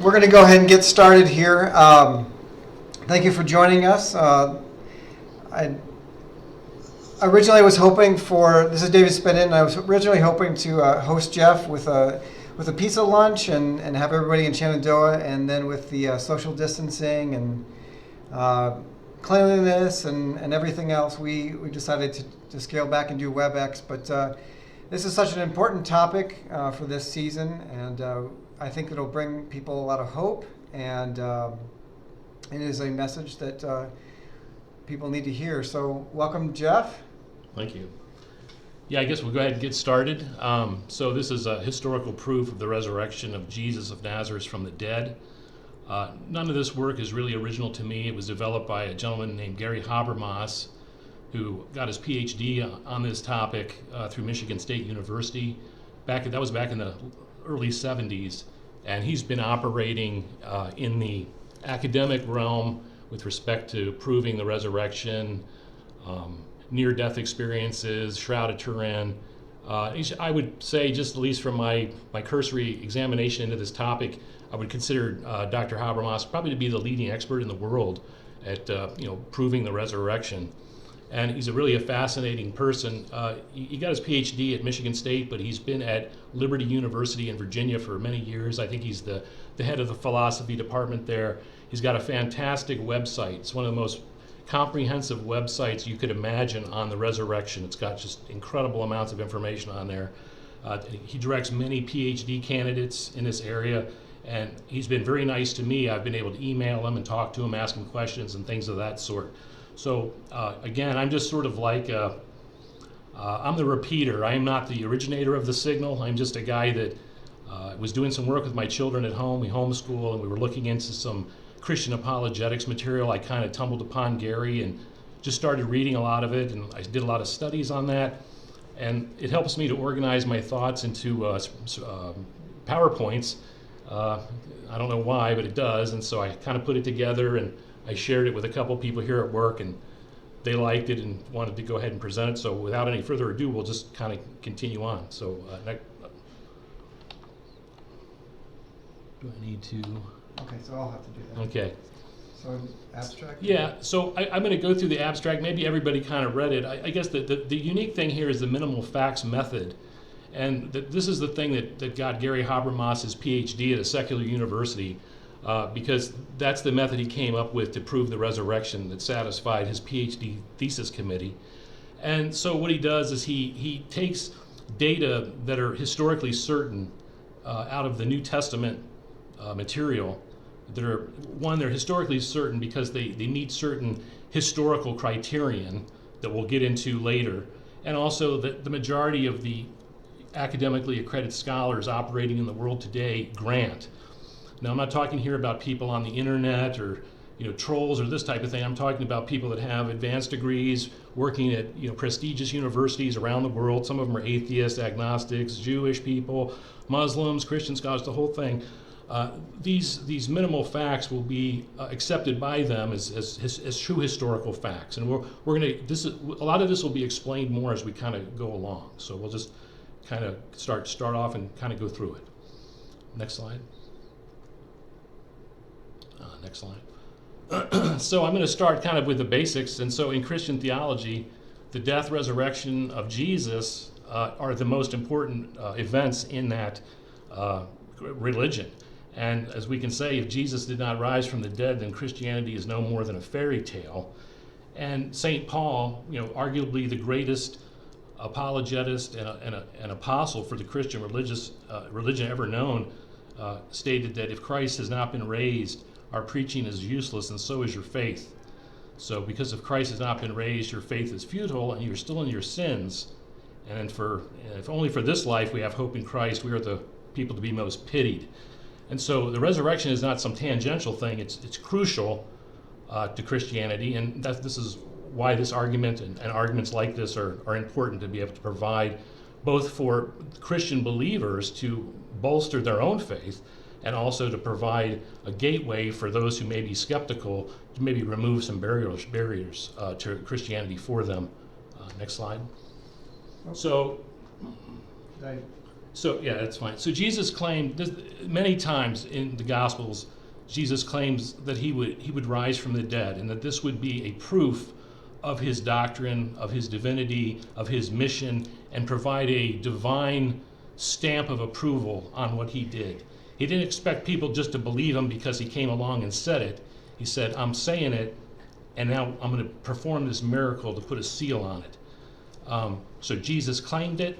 We're going to go ahead and get started here. Thank you for joining us. I originally was hoping for, this is David Spedden, and I was originally hoping to host Jeff with a pizza lunch and have everybody in Shenandoah, and then with the social distancing and cleanliness and everything else, we decided to scale back and do WebEx. But this is such an important topic for this season, and I think it'll bring people a lot of hope, and it is a message that people need to hear. So welcome, Jeff. Thank you. Yeah, I guess we'll go ahead and get started. So this is a historical proof of the resurrection of Jesus of Nazareth from the dead. None of this work is really original to me. It was developed by a gentleman named Habermas, who got his PhD on this topic through Michigan State University. That was back in the early 70s, and he's been operating in the academic realm with respect to proving the resurrection, near-death experiences, Shroud of Turin. I would say, just at least from my cursory examination into this topic, I would consider Dr. Habermas probably to be the leading expert in the world at proving the resurrection. And he's a fascinating person. He got his PhD at Michigan State, but he's been at Liberty University in Virginia for many years. I think he's the head of the philosophy department there. He's got a fantastic website. It's one of the most comprehensive websites you could imagine on the resurrection. It's got just incredible amounts of information on there. He directs many PhD candidates in this area, and he's been very nice to me. I've been able to email him and talk to him, ask him questions and things of that sort. So again, I'm just sort of like, I'm the repeater. I am not the originator of the signal. I'm just a guy that was doing some work with my children at home. We homeschool, and we were looking into some Christian apologetics material. I kind of tumbled upon Gary and just started reading a lot of it, and I did a lot of studies on that. And it helps me to organize my thoughts into PowerPoints. I don't know why, but it does. And so I kind of put it together, and I shared it with a couple people here at work, and they liked it and wanted to go ahead and present it. So without any further ado, we'll just kind of continue on. So do I need to? Okay, so I'll have to do that. Okay. So abstract? Yeah, so I'm going to go through the abstract. Maybe everybody kind of read it. I guess the unique thing here is the minimal facts method. And this is the thing that got Gary Habermas his PhD at a secular university, because that's the method he came up with to prove the resurrection that satisfied his PhD thesis committee. And so what he does is he takes data that are historically certain out of the New Testament material. They're historically certain because they meet certain historical criterion that we'll get into later, and also that the majority of the academically accredited scholars operating in the world today grant. Now, I'm not talking here about people on the internet or trolls or this type of thing. I'm talking about people that have advanced degrees, working at prestigious universities around the world. Some of them are atheists, agnostics, Jewish people, Muslims, Christian scholars, the whole thing. These minimal facts will be accepted by them as true historical facts, and we're going to. A lot of this will be explained more as we kind of go along. So we'll just kind of start off and kind of go through it. Next slide. Next slide. So I'm going to start kind of with the basics. And so in Christian theology, the death, resurrection of Jesus are the most important events in that religion. And as we can say, if Jesus did not rise from the dead, then Christianity is no more than a fairy tale. And St. Paul, arguably the greatest apologetist and an apostle for the Christian religion ever known, stated that if Christ has not been raised, our preaching is useless, and so is your faith. So because if Christ has not been raised, your faith is futile, and you're still in your sins. And if only for this life we have hope in Christ, we are the people to be most pitied. And so the resurrection is not some tangential thing. It's crucial to Christianity, and this is why this argument and arguments like this are important to be able to provide both for Christian believers to bolster their own faith, and also to provide a gateway for those who may be skeptical to maybe remove some barriers to Christianity for them. Next slide. Okay. So, So, yeah, that's fine. So Jesus claimed, many times in the Gospels, Jesus claims that he would rise from the dead, and that this would be a proof of his doctrine, of his divinity, of his mission, and provide a divine stamp of approval on what he did. He didn't expect people just to believe him because he came along and said it. He said, I'm saying it, and now I'm going to perform this miracle to put a seal on it. So Jesus claimed it.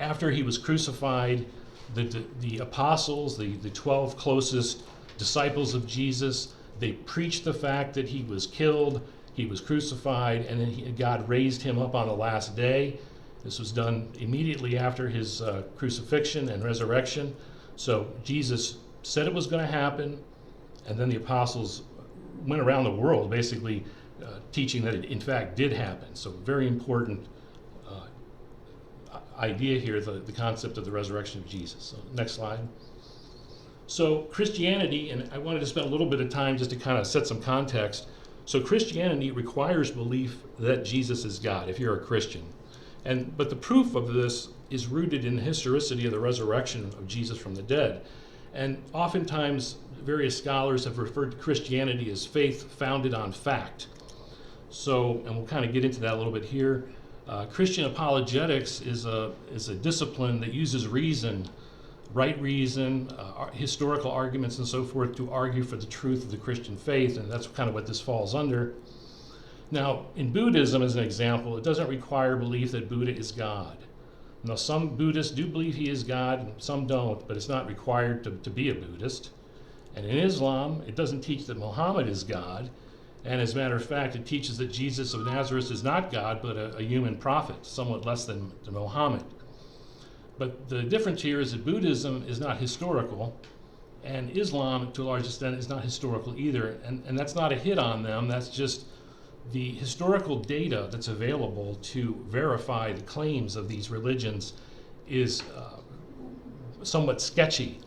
After he was crucified, the apostles, the 12 closest disciples of Jesus, they preached the fact that he was killed, he was crucified, and then God raised him up on the last day. This was done immediately after his crucifixion and resurrection. So Jesus said it was going to happen, and then the apostles went around the world basically teaching that it in fact did happen. So very important idea here, the concept of the resurrection of Jesus. So next slide. So Christianity, and I wanted to spend a little bit of time just to kind of set some context. So Christianity requires belief that Jesus is God if you're a Christian. But the proof of this is rooted in the historicity of the resurrection of Jesus from the dead. And oftentimes various scholars have referred to Christianity as faith founded on fact. So, and we'll kind of get into that a little bit here. Christian apologetics is a discipline that uses reason, right reason, historical arguments and so forth to argue for the truth of the Christian faith, and that's kind of what this falls under. Now, in Buddhism, as an example, it doesn't require belief that Buddha is God. Now, some Buddhists do believe he is God, and some don't, but it's not required to be a Buddhist. And in Islam, it doesn't teach that Muhammad is God, and as a matter of fact, it teaches that Jesus of Nazareth is not God, but a human prophet, somewhat less than Muhammad. But the difference here is that Buddhism is not historical, and Islam, to a large extent, is not historical either. And that's not a hit on them, that's just the historical data that's available to verify the claims of these religions is somewhat sketchy.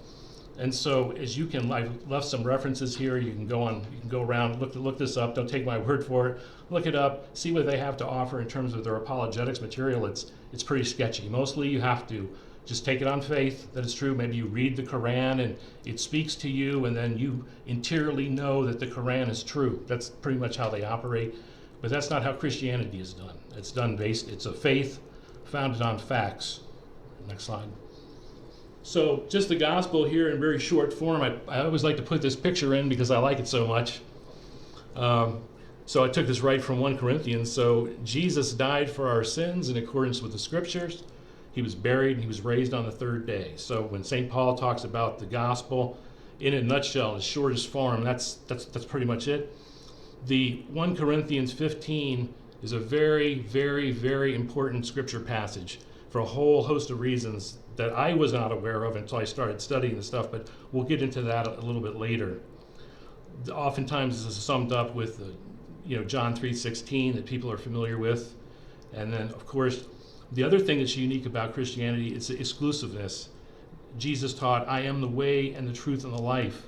And so, as you can, I've left some references here. You can go around, look this up. Don't take my word for it. Look it up. See what they have to offer in terms of their apologetics material. It's pretty sketchy. Mostly, you have to just take it on faith that it's true. Maybe you read the Quran and it speaks to you, and then you interiorly know that the Quran is true. That's pretty much how they operate. But that's not how Christianity is done. It's a faith founded on facts. Next slide. So just the gospel here in very short form. I always like to put this picture in because I like it so much. So I took this right from 1 Corinthians. So Jesus died for our sins in accordance with the scriptures. He was buried and he was raised on the third day. So when St. Paul talks about the gospel, in a nutshell, in its shortest form, that's pretty much it. The 1 Corinthians 15 is a very, very, very important scripture passage for a whole host of reasons that I was not aware of until I started studying the stuff, but we'll get into that a little bit later. Oftentimes this is summed up with John 3:16 that people are familiar with. And then, of course, the other thing that's unique about Christianity is the exclusiveness. Jesus taught, I am the way and the truth and the life.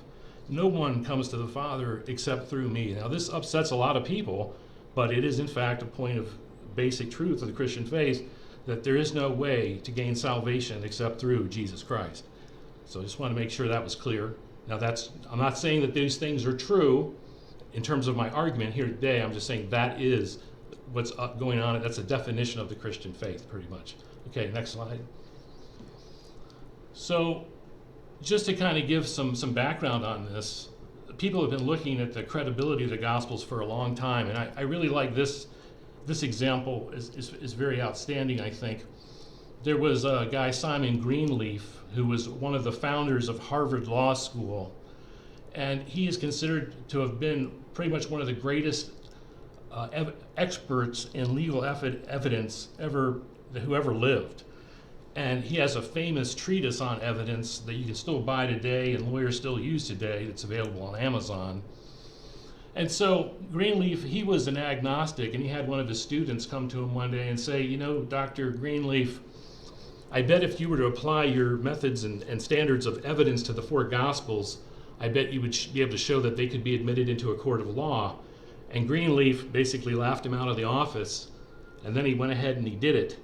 No one comes to the Father except through me. Now, this upsets a lot of people, but it is in fact a point of basic truth of the Christian faith that there is no way to gain salvation except through Jesus Christ. So I just want to make sure that was clear. Now, I'm not saying that these things are true in terms of my argument here today. I'm just saying that is what's going on. That's a definition of the Christian faith, pretty much. Okay, next slide. So just to kind of give some background on this, people have been looking at the credibility of the Gospels for a long time, and I really like this example is very outstanding, I think. There was a guy, Simon Greenleaf, who was one of the founders of Harvard Law School, and he is considered to have been pretty much one of the greatest experts in legal evidence who ever lived. And he has a famous treatise on evidence that you can still buy today and lawyers still use today that's available on Amazon. And so Greenleaf, he was an agnostic, and he had one of his students come to him one day and say, Dr. Greenleaf, I bet if you were to apply your methods and standards of evidence to the four Gospels, I bet you would be able to show that they could be admitted into a court of law. And Greenleaf basically laughed him out of the office, and then he went ahead and he did it.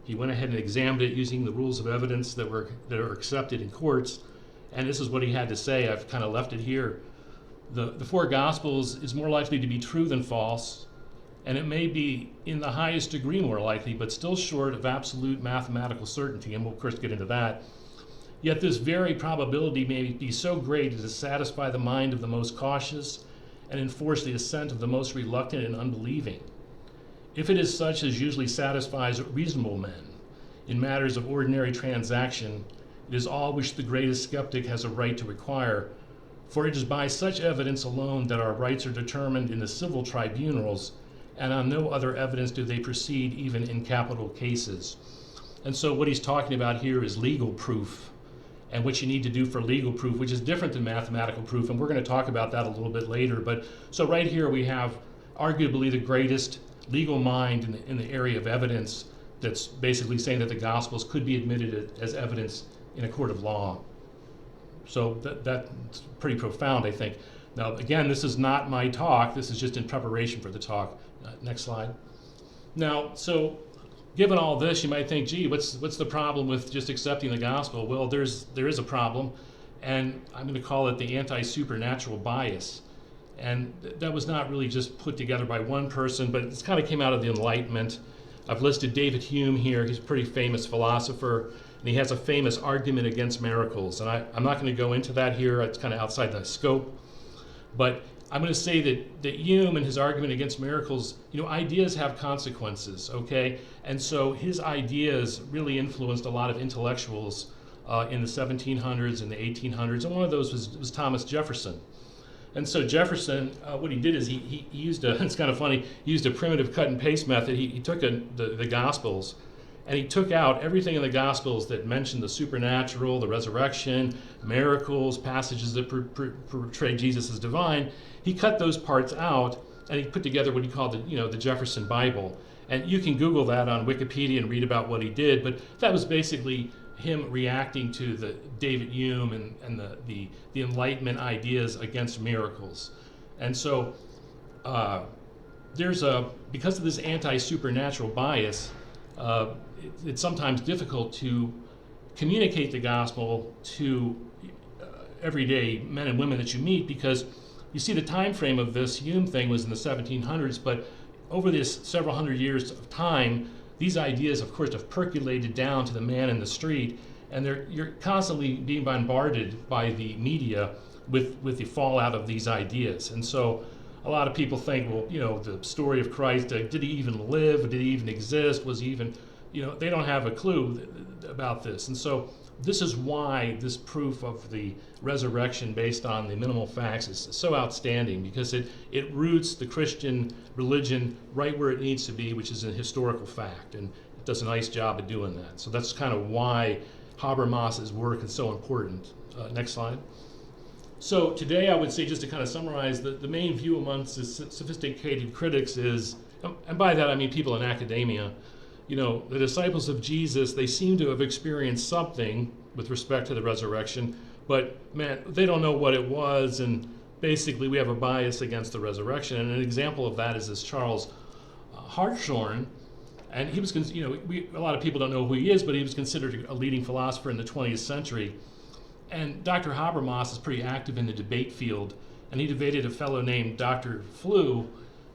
He went ahead and examined it using the rules of evidence that are accepted in courts, and this is what he had to say. I've kind of left it here. The four Gospels is more likely to be true than false, and it may be in the highest degree more likely, but still short of absolute mathematical certainty, and we'll of course get into that. Yet this very probability may be so great as to satisfy the mind of the most cautious and enforce the assent of the most reluctant and unbelieving. If it is such as usually satisfies reasonable men in matters of ordinary transaction, it is all which the greatest skeptic has a right to require, for it is by such evidence alone that our rights are determined in the civil tribunals, and on no other evidence do they proceed even in capital cases. And so what he's talking about here is legal proof, and what you need to do for legal proof, which is different than mathematical proof, and we're going to talk about that a little bit later. But so right here we have arguably the greatest legal mind in the area of evidence that's basically saying that the Gospels could be admitted as evidence in a court of law. So that's pretty profound, I think. Now, again, this is not my talk. This is just in preparation for the talk. Next slide. Now, so given all this, you might think, gee, what's the problem with just accepting the gospel? Well, there is a problem, and I'm going to call it the anti-supernatural bias. And that was not really just put together by one person, but it's kind of came out of the Enlightenment. I've listed David Hume here. He's a pretty famous philosopher, and he has a famous argument against miracles. And I'm not going to go into that here. It's kind of outside the scope. But I'm going to say that Hume and his argument against miracles, ideas have consequences, okay? And so his ideas really influenced a lot of intellectuals in the 1700s and the 1800s, and one of those was Thomas Jefferson. And so Jefferson, what he did is he used it's kind of funny, he used a primitive cut and paste method. He took the Gospels, and he took out everything in the Gospels that mentioned the supernatural, the resurrection, miracles, passages that portray Jesus as divine. He cut those parts out, and he put together what he called the Jefferson Bible. And you can Google that on Wikipedia and read about what he did, but that was basically him reacting to the David Hume and the Enlightenment ideas against miracles. And so because of this anti-supernatural bias, it's sometimes difficult to communicate the gospel to everyday men and women that you meet, because you see the time frame of this Hume thing was in the 1700s, but over this several hundred years of time, these ideas, of course, have percolated down to the man in the street, and you're constantly being bombarded by the media with the fallout of these ideas. And so a lot of people think, well, the story of Christ, did he even live? Did he even exist? Was he even, they don't have a clue about this. And so this is why this proof of the resurrection based on the minimal facts is so outstanding, because it roots the Christian religion right where it needs to be, which is a historical fact, and it does a nice job of doing that. So that's kind of why Habermas's work is so important. Next slide. So today I would say, just to kind of summarize, the main view amongst the sophisticated critics is, and by that I mean people in academia, the disciples of Jesus, they seem to have experienced something with respect to the resurrection, but man, they don't know what it was, and basically we have a bias against the resurrection. And an example of that is this Charles Hartshorne, and he was, a lot of people don't know who he is, but he was considered a leading philosopher in the 20th century. And Dr. Habermas is pretty active in the debate field, and he debated a fellow named Dr. Flew,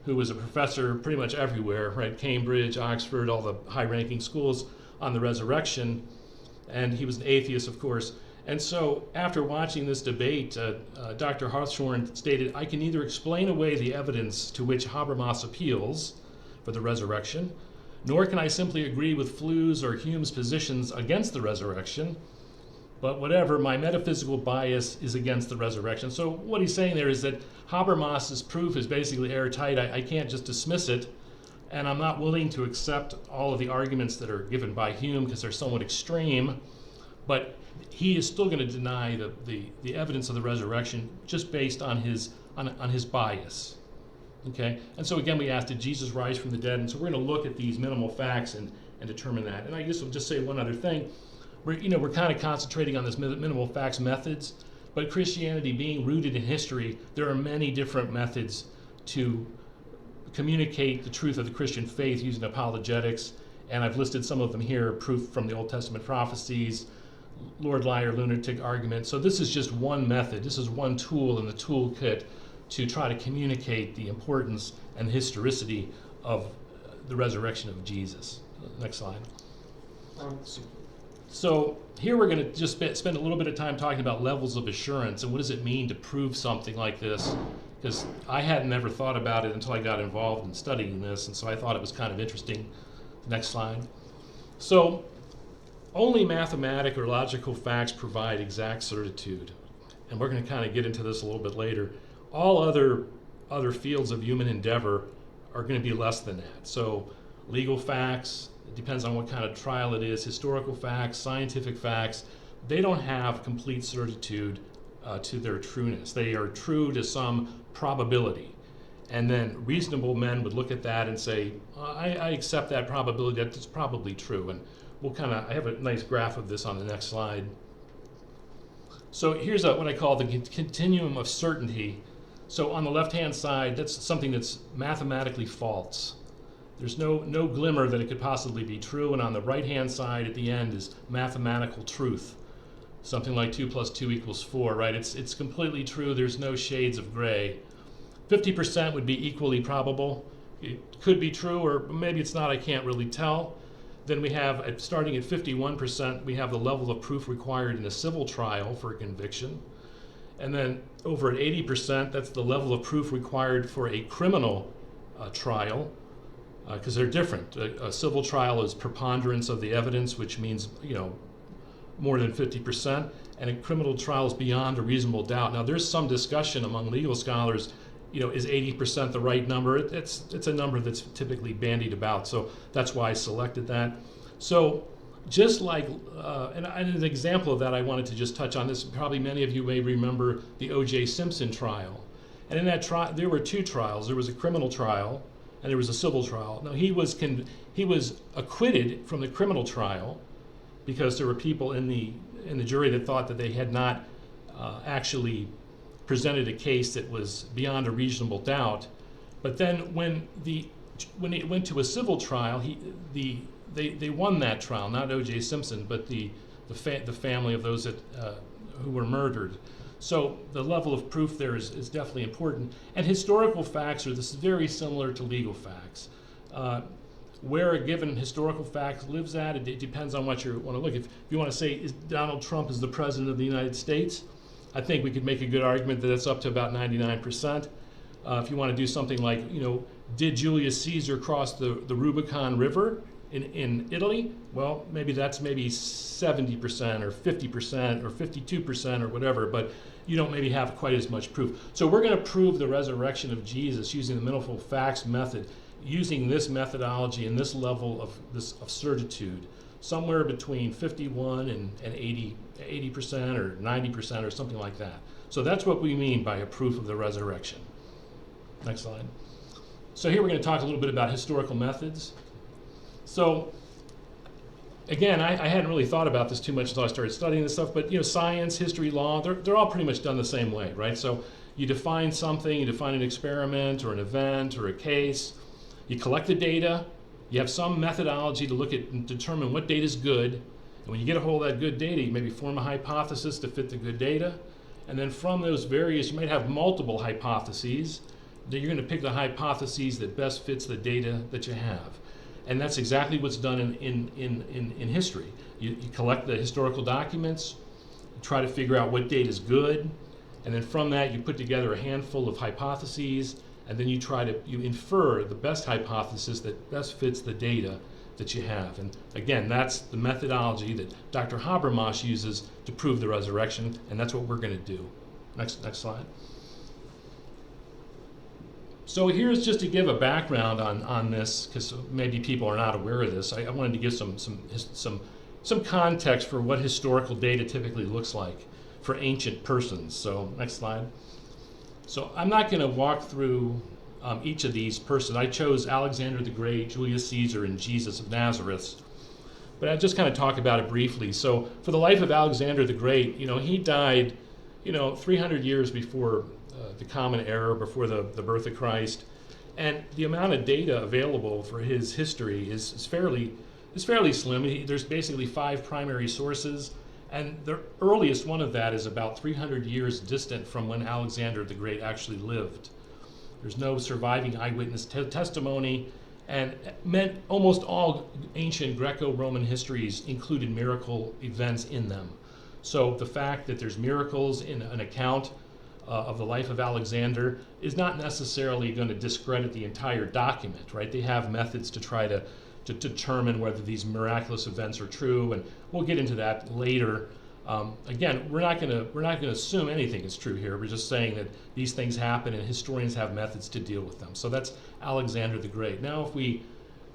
who was a professor pretty much everywhere, right? Cambridge, Oxford, all the high-ranking schools, on the resurrection. And he was an atheist, of course. And so after watching this debate, Dr. Hartshorne stated, "I can neither explain away the evidence to which Habermas appeals for the resurrection, nor can I simply agree with Flew's or Hume's positions against the resurrection, but whatever, my metaphysical bias is against the resurrection." So what he's saying there is that Habermas's proof is basically airtight. I can't just dismiss it, and I'm not willing to accept all of the arguments that are given by Hume because they're somewhat extreme, but he is still going to deny the evidence of the resurrection just based on his bias. Okay, and so again we asked, did Jesus rise from the dead? And so we're going to look at these minimal facts and determine that. And I guess I'll just say one other thing. We're kind of concentrating on this minimal facts methods, but Christianity being rooted in history, there are many different methods to communicate the truth of the Christian faith using apologetics And I've listed some of them here, proof from the Old Testament prophecies, Lord Liar lunatic argument. So this is just one method. This is one tool in the toolkit to try to communicate the importance and historicity of the resurrection of Jesus. Next slide. So here we're going to just spend a little bit of time talking about levels of assurance and what does it mean to prove something like this, because I hadn't ever thought about it until I got involved in studying this, and so I thought it was kind of interesting. Next slide. So only mathematic or logical facts provide exact certitude, and we're going to kind of get into this a little bit later. All other fields of human endeavor are going to be less than that. So legal facts, it depends on what kind of trial it is, historical facts, scientific facts, they don't have complete certitude to their trueness. They are true to some probability. And then reasonable men would look at that and say, I accept that probability, that's probably true. And we'll I have a nice graph of this on the next slide. So here's what I call the continuum of certainty. So on the left-hand side, that's something that's mathematically false. There's no glimmer that it could possibly be true. And on the right-hand side at the end is mathematical truth. Something like 2 + 2 = 4, right? It's completely true. There's no shades of gray. 50% would be equally probable. It could be true, or maybe it's not, I can't really tell. Then we have, starting at 51%, we have the level of proof required in a civil trial for a conviction. And then over at 80%, that's the level of proof required for a criminal trial, because they're different. A civil trial is preponderance of the evidence, which means, more than 50%, and a criminal trial is beyond a reasonable doubt. Now, there's some discussion among legal scholars, is 80% the right number? It's a number that's typically bandied about, so that's why I selected that. So just like, and an example of that I wanted to just touch on this, probably many of you may remember the O.J. Simpson trial. And in that trial, there were two trials. There was a criminal trial, and there was a civil trial. Now, he was acquitted from the criminal trial because there were people in the jury that thought that they had not actually presented a case that was beyond a reasonable doubt. But then when it went to a civil trial, they won that trial, not O.J. Simpson, but the family of those who were murdered. So the level of proof there is definitely important. And historical facts are very similar to legal facts. Where a given historical fact lives at, it depends on what you want to look at. If you want to say, Donald Trump is the president of the United States, I think we could make a good argument that it's up to about 99%. If you want to do something like, did Julius Caesar cross the Rubicon River in Italy? Well, that's 70% or 50% or 52% or whatever, but you don't maybe have quite as much proof. So we're going to prove the resurrection of Jesus using the minimal facts method, using this methodology and this level of certitude, somewhere between 51 and 80% or 90% or something like that. So that's what we mean by a proof of the resurrection. Next slide. So here we're going to talk a little bit about historical methods. So again, I hadn't really thought about this too much until I started studying this stuff, but science, history, law, they're all pretty much done the same way, right? So you define something, you define an experiment or an event or a case, you collect the data, you have some methodology to look at and determine what data is good, and when you get a hold of that good data, you maybe form a hypothesis to fit the good data, and then from those various, you might have multiple hypotheses, then you're going to pick the hypotheses that best fits the data that you have. And that's exactly what's done in history. You collect the historical documents, you try to figure out what data is good, and then from that you put together a handful of hypotheses, and then you infer the best hypothesis that best fits the data that you have. And again, that's the methodology that Dr. Habermas uses to prove the resurrection, and that's what we're going to do. Next slide. So here's just to give a background on this, because maybe people are not aware of this. I wanted to give some context for what historical data typically looks like for ancient persons. So next slide. So I'm not going to walk through each of these persons. I chose Alexander the Great, Julius Caesar, and Jesus of Nazareth. But I'll just kind of talk about it briefly. So for the life of Alexander the Great, he died, 300 years before the Common Era, before the birth of Christ. And the amount of data available for his history is fairly is fairly slim. There's basically 5 primary sources, and the earliest one of that is about 300 years distant from when Alexander the Great actually lived. There's no surviving eyewitness testimony, and almost all ancient Greco-Roman histories included miracle events in them. So the fact that there's miracles in an account of the life of Alexander is not necessarily going to discredit the entire document, right? They have methods to try to determine whether these miraculous events are true, and we'll get into that later. Again, we're not going to assume anything is true here. We're just saying that these things happen, and historians have methods to deal with them. So that's Alexander the Great. Now, if we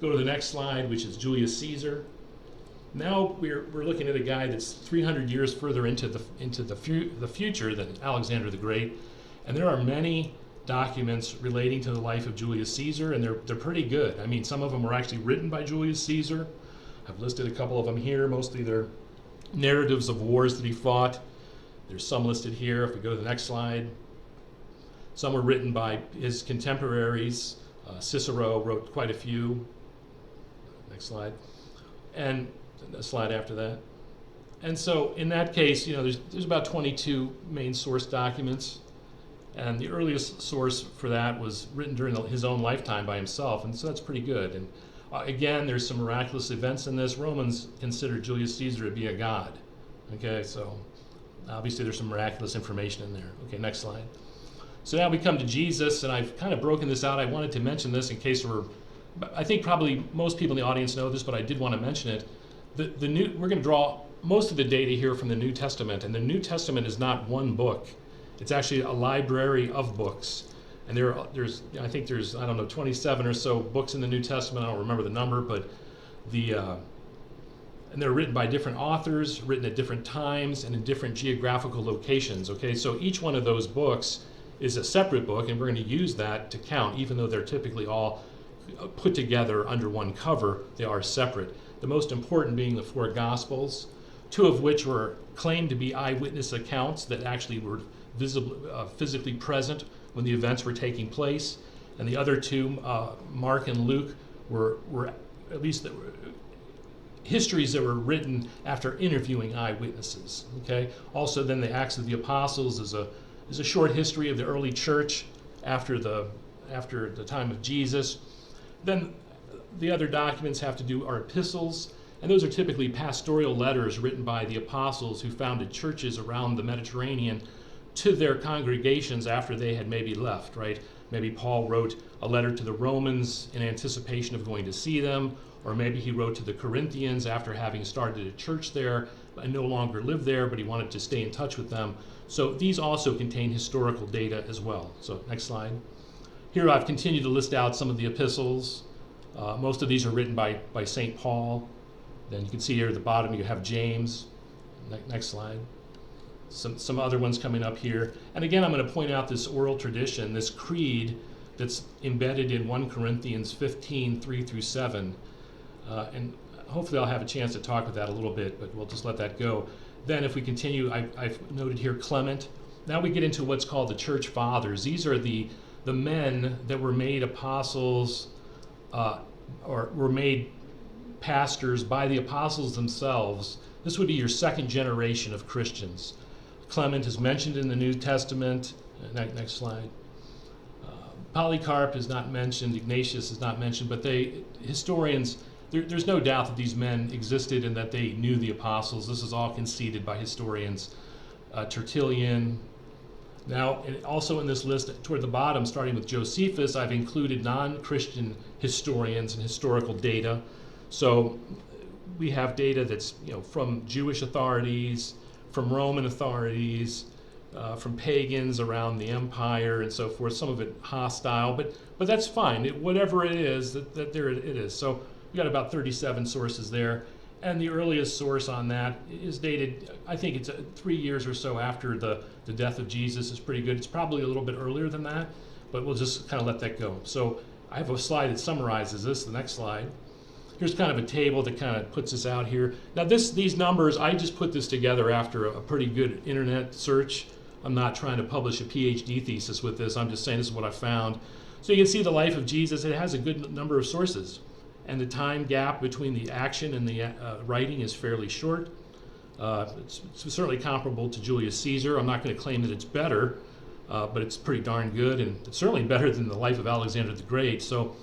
go to the next slide, which is Julius Caesar. Now we're looking at a guy that's 300 years further into the future than Alexander the Great, and there are many documents relating to the life of Julius Caesar, and they're pretty good. I mean, some of them were actually written by Julius Caesar. I've listed a couple of them here. Mostly they're narratives of wars that he fought. There's some listed here. If we go to the next slide, some were written by his contemporaries. Cicero wrote quite a few. Next slide, and a slide after that. And so in that case, there's about 22 main source documents, and the earliest source for that was written during his own lifetime by himself, and so that's pretty good. And again, there's some miraculous events in this. Romans considered Julius Caesar to be a god. Okay, so obviously there's some miraculous information in there. Okay, next slide. So now we come to Jesus, and I've kind of broken this out. I wanted to mention this in case I think probably most people in the audience know this, but I did want to mention it. We're going to draw most of the data here from the New Testament, and the New Testament is not one book. It's actually a library of books. And there's 27 or so books in the New Testament. I don't remember the number, but and they're written by different authors, written at different times and in different geographical locations. Okay, so each one of those books is a separate book, and we're going to use that to count, even though they're typically all put together under one cover. They are separate. The most important being the 4 Gospels, 2 of which were claimed to be eyewitness accounts that actually were physically present when the events were taking place, and the other 2, Mark and Luke, were at least histories that were written after interviewing eyewitnesses. Okay. Also, then the Acts of the Apostles is a short history of the early church after the time of Jesus. Then the other documents are epistles, and those are typically pastoral letters written by the apostles who founded churches around the Mediterranean to their congregations after they had maybe left, right? Maybe Paul wrote a letter to the Romans in anticipation of going to see them, or maybe he wrote to the Corinthians after having started a church there and no longer lived there, but he wanted to stay in touch with them. So these also contain historical data as well. So next slide. Here I've continued to list out some of the epistles. Most of these are written by St. Paul. Then you can see here at the bottom you have James. Next slide. Some other ones coming up here. And again, I'm going to point out this oral tradition, this creed that's embedded in 1 Corinthians 15, 3-7. And hopefully I'll have a chance to talk with that a little bit, but we'll just let that go. Then if we continue, I've noted here Clement. Now we get into what's called the Church Fathers. These are the men that were made apostles or were made pastors by the apostles themselves. This would be your second generation of Christians. Clement is mentioned in the New Testament. Next slide. Polycarp is not mentioned. Ignatius is not mentioned, but historians, there's no doubt that these men existed and that they knew the apostles. This is all conceded by historians. Tertullian. Now, also in this list, toward the bottom, starting with Josephus, I've included non-Christian historians and historical data. So we have data that's from Jewish authorities, from Roman authorities, from pagans around the empire and so forth. Some of it hostile, but that's fine. Whatever it is, that there it is. So we got about 37 sources there, and the earliest source on that is dated. I think it's 3 years or so after the death of Jesus. Is pretty good. It's probably a little bit earlier than that, but we'll just kind of let that go. So I have a slide that summarizes this. The next slide. Here's kind of a table that kind of puts this out here. Now these numbers, I just put this together after a pretty good internet search. I'm not trying to publish a PhD thesis with this. I'm just saying this is what I found. So you can see the life of Jesus. It has a good number of sources. and the time gap between the action and the writing is fairly short. It's certainly comparable to Julius Caesar. I'm not going to claim that it's better, but it's pretty darn good, and it's certainly better than the life of Alexander the Great. So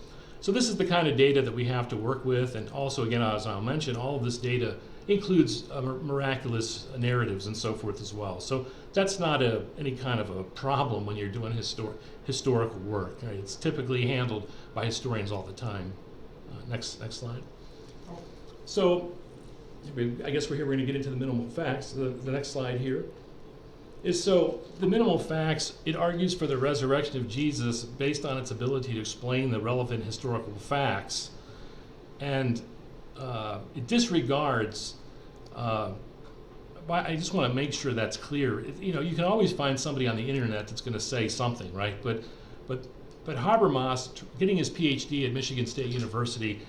this is the kind of data that we have to work with, and also, again, as I'll mention, all of this data includes miraculous narratives and so forth as well. So that's not any kind of a problem when you're doing historical work. Right? It's typically handled by historians all the time. Next slide. So I guess we're going to get into the minimal facts. The next slide here is, so the minimal facts, it argues for the resurrection of Jesus based on its ability to explain the relevant historical facts, and it disregards, I just want to make sure that's clear. You can always find somebody on the internet that's going to say something, right? But Habermas, getting his PhD at Michigan State University,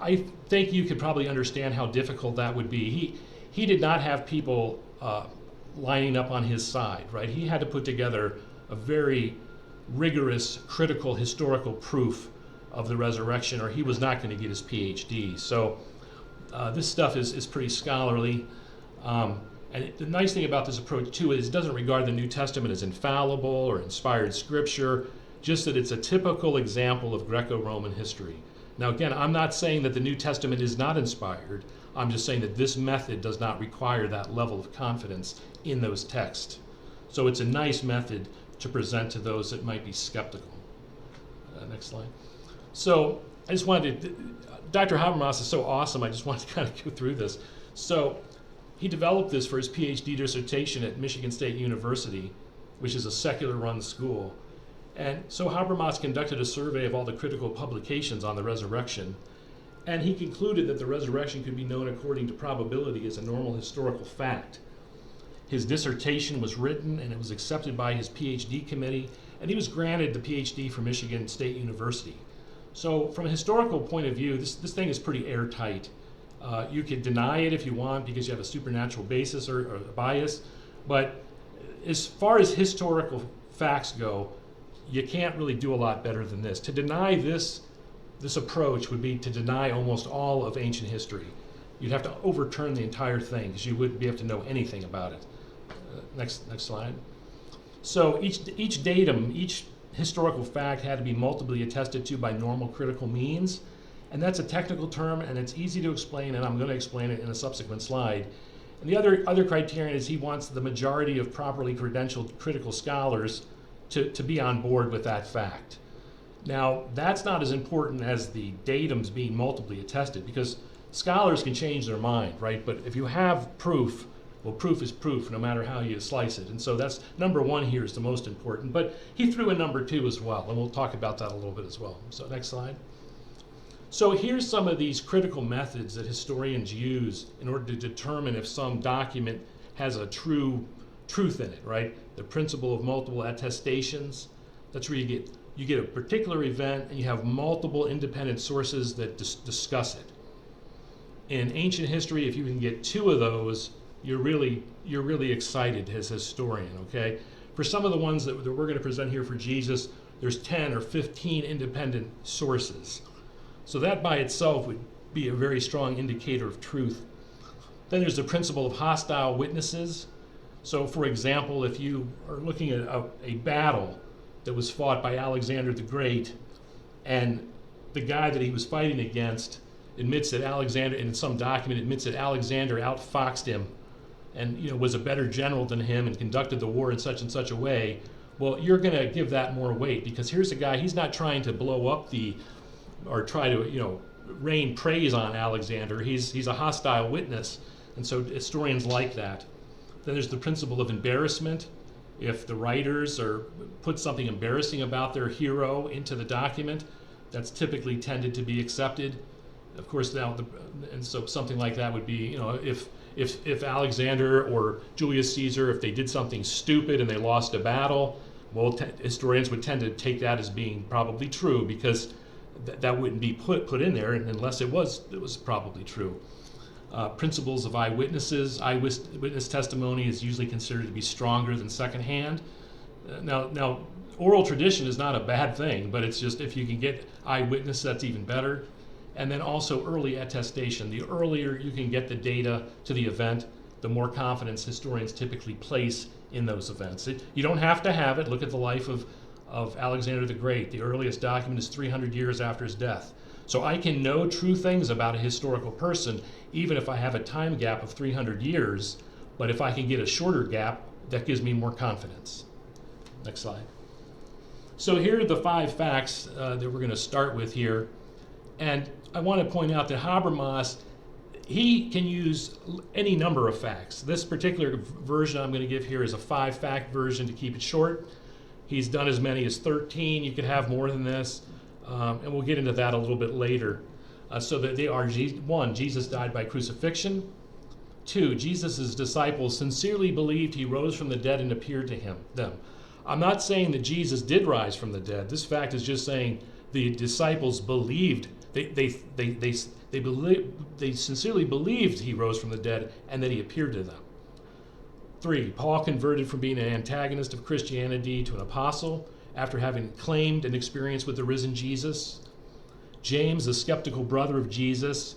I think you could probably understand how difficult that would be. He did not have people lining up on his side, right? He had to put together a very rigorous, critical, historical proof of the resurrection, or he was not going to get his PhD. So this stuff is pretty scholarly. And the nice thing about this approach, too, is it doesn't regard the New Testament as infallible or inspired scripture, just that it's a typical example of Greco-Roman history. Now, again, I'm not saying that the New Testament is not inspired. I'm just saying that this method does not require that level of confidence in those texts. So it's a nice method to present to those that might be skeptical. Next slide. So I just wanted to, Dr. Habermas is so awesome, I just wanted to kind of go through this. So he developed this for his PhD dissertation at Michigan State University, which is a secular-run school. And so Habermas conducted a survey of all the critical publications on the resurrection, and he concluded that the resurrection could be known according to probability as a normal historical fact. His dissertation was written, and it was accepted by his PhD committee, and he was granted the PhD from Michigan State University. So from a historical point of view, this thing is pretty airtight. You could deny it if you want because you have a supernatural basis or a bias, but as far as historical facts go, you can't really do a lot better than this. To deny this approach would be to deny almost all of ancient history. You'd have to overturn the entire thing because you wouldn't be able to know anything about it. Next slide. So each datum, each historical fact had to be multiply attested to by normal critical means, and that's a technical term, and it's easy to explain, and I'm going to explain it in a subsequent slide. And the other criterion is he wants the majority of properly credentialed critical scholars to be on board with that fact. Now, that's not as important as the datums being multiply attested, because scholars can change their mind, right? But if you have proof, well, proof is proof, no matter how you slice it. And so that's number one here is the most important. But he threw in number two as well, and we'll talk about that a little bit as well. So next slide. So here's some of these critical methods that historians use in order to determine if some document has a truth in it, right? The principle of multiple attestations. That's where you get a particular event and you have multiple independent sources that discuss it. In ancient history, if you can get two of those, you're really excited as a historian, okay? For some of the ones that we're going to present here for Jesus, there's 10 or 15 independent sources. So that by itself would be a very strong indicator of truth. Then there's the principle of hostile witnesses. So for example, if you are looking at a battle that was fought by Alexander the Great, and the guy that he was fighting against admits that Alexander, in some document, admits that Alexander outfoxed him and was a better general than him and conducted the war in such and such a way, well, you're going to give that more weight because here's a guy, he's not trying to blow up or try to rain praise on Alexander. He's a hostile witness, and so historians like that. Then there's the principle of embarrassment. If the writers put something embarrassing about their hero into the document, that's typically tended to be accepted. Of course, and so something like that would be, if Alexander or Julius Caesar, if they did something stupid and they lost a battle, well, historians would tend to take that as being probably true because that wouldn't be put in there unless it was probably true. Principles of eyewitnesses. Eyewitness testimony is usually considered to be stronger than secondhand. Now, oral tradition is not a bad thing, but it's just if you can get eyewitness, that's even better. and then also early attestation. The earlier you can get the data to the event, the more confidence historians typically place in those events. You don't have to have it. Look at the life of Alexander the Great. The earliest document is 300 years after his death. So I can know true things about a historical person even if I have a time gap of 300 years, but if I can get a shorter gap, that gives me more confidence. Next slide. So here are the 5 facts that we're going to start with here. And I want to point out that Habermas, he can use any number of facts. This particular version I'm going to give here is a 5-fact version to keep it short. He's done as many as 13. You could have more than this. And we'll get into that a little bit later. So that they are, 1, Jesus died by crucifixion. 2, Jesus' disciples sincerely believed he rose from the dead and appeared to them. I'm not saying that Jesus did rise from the dead. This fact is just saying the disciples believed. They sincerely believed he rose from the dead and that he appeared to them. 3, Paul converted from being an antagonist of Christianity to an apostle after having claimed an experience with the risen Jesus. James, the skeptical brother of Jesus,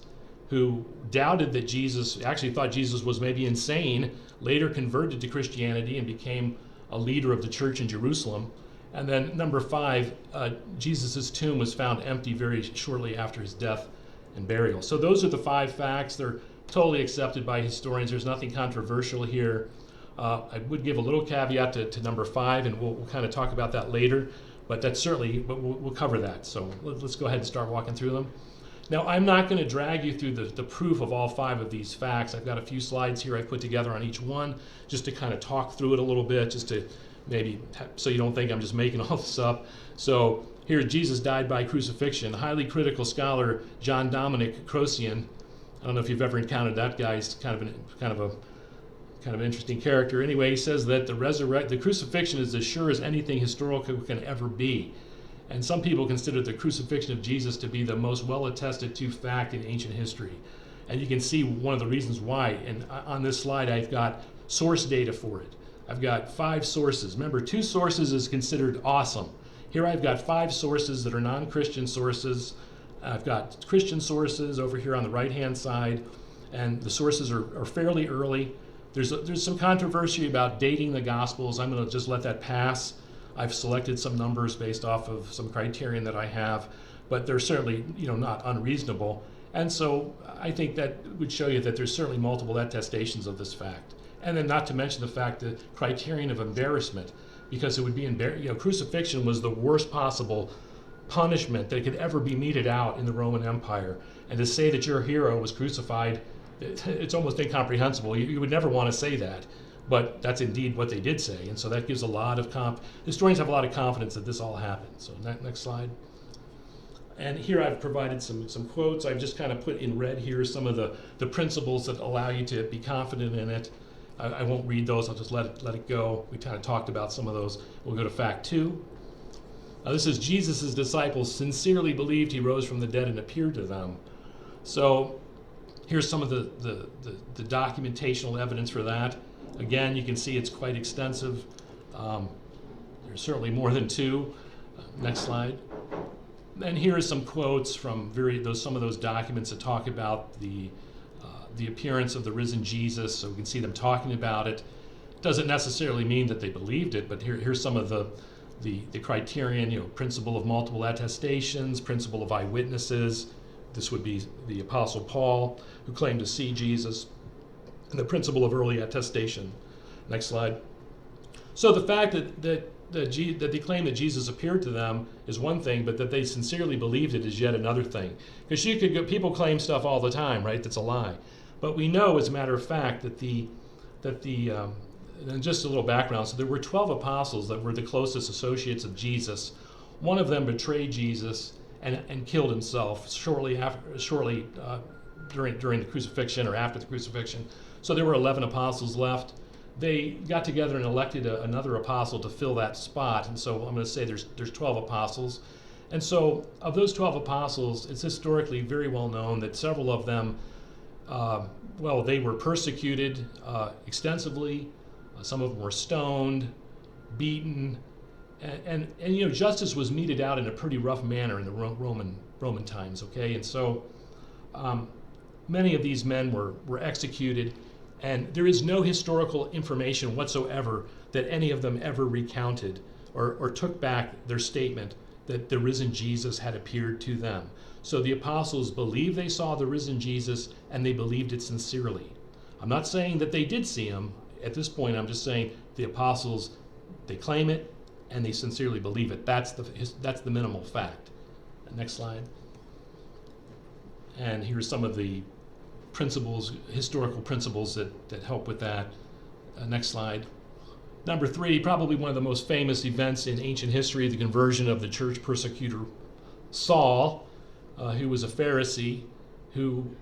who doubted that Jesus, actually thought Jesus was maybe insane, later converted to Christianity and became a leader of the church in Jerusalem. And then number 5, Jesus' tomb was found empty very shortly after his death and burial. So those are the 5 facts. They're totally accepted by historians. There's nothing controversial here. I would give a little caveat to number 5, and we'll kind of talk about that later. But that's certainly, but we'll cover that. So let's go ahead and start walking through them. Now, I'm not going to drag you through the proof of all 5 of these facts. I've got a few slides here I've put together on each one just to kind of talk through it a little bit, just to maybe, so you don't think I'm just making all this up. So here, Jesus died by crucifixion. Highly critical scholar John Dominic Crosian, I don't know if you've ever encountered that guy. He's kind of an interesting character. Anyway, he says that the crucifixion is as sure as anything historical can ever be. And some people consider the crucifixion of Jesus to be the most well-attested to fact in ancient history. And you can see one of the reasons why. And on this slide, I've got source data for it. I've got 5 sources. Remember, 2 sources is considered awesome. Here I've got 5 sources that are non-Christian sources. I've got Christian sources over here on the right-hand side. And the sources are fairly early. There's some controversy about dating the Gospels. I'm going to just let that pass. I've selected some numbers based off of some criterion that I have, but they're certainly, not unreasonable. And so I think that would show you that there's certainly multiple attestations of this fact. And then not to mention the fact that criterion of embarrassment, because it would be crucifixion was the worst possible punishment that could ever be meted out in the Roman Empire. And to say that your hero was crucified, it's almost incomprehensible. You would never want to say that. But that's indeed what they did say, and so that gives a lot of historians have a lot of confidence that this all happened. So next slide. And here I've provided some quotes. I've just kind of put in red here some of the principles that allow you to be confident in it. I won't read those. I'll just let it go. We kind of talked about some of those. We'll go to fact 2. This is Jesus' disciples sincerely believed he rose from the dead and appeared to them. So here's some of the documentational evidence for that. Again, you can see it's quite extensive. There's certainly more than 2. Next slide. And here are some quotes from some of those documents that talk about the appearance of the risen Jesus. So we can see them talking about it. Doesn't necessarily mean that they believed it, but here's some of the criterion. Principle of multiple attestations, principle of eyewitnesses. This would be the Apostle Paul, who claimed to see Jesus. And the principle of early attestation. Next slide. So the fact that they claim that Jesus appeared to them is one thing, but that they sincerely believed it is yet another thing. Because people claim stuff all the time, right? That's a lie. But we know, as a matter of fact, and just a little background. So there were 12 apostles that were the closest associates of Jesus. One of them betrayed Jesus and killed himself shortly during the crucifixion or after the crucifixion. So there were 11 apostles left. They got together and elected another apostle to fill that spot. And so I'm going to say there's 12 apostles. And so of those 12 apostles, it's historically very well known that several of them, they were persecuted extensively. Some of them were stoned, beaten, And justice was meted out in a pretty rough manner in the Roman times, okay? And so many of these men were executed, and there is no historical information whatsoever that any of them ever recounted or took back their statement that the risen Jesus had appeared to them. So the apostles believed they saw the risen Jesus, and they believed it sincerely. I'm not saying that they did see him. At this point, I'm just saying the apostles, they claim it, and they sincerely believe it. That's the minimal fact. Next slide. And here's some of the principles, historical principles that help with that. Next slide. Number 3, probably one of the most famous events in ancient history, the conversion of the church persecutor Saul, who was a Pharisee, who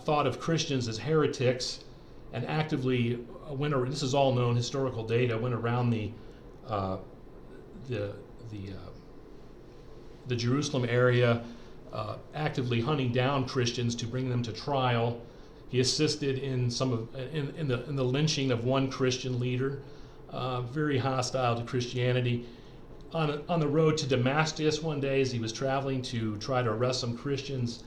thought of Christians as heretics and actively went around, this is all known historical data, went around the Jerusalem area, actively hunting down Christians to bring them to trial. He assisted in the lynching of one Christian leader, very hostile to Christianity. On the road to Damascus one day, as he was traveling to try to arrest some Christians,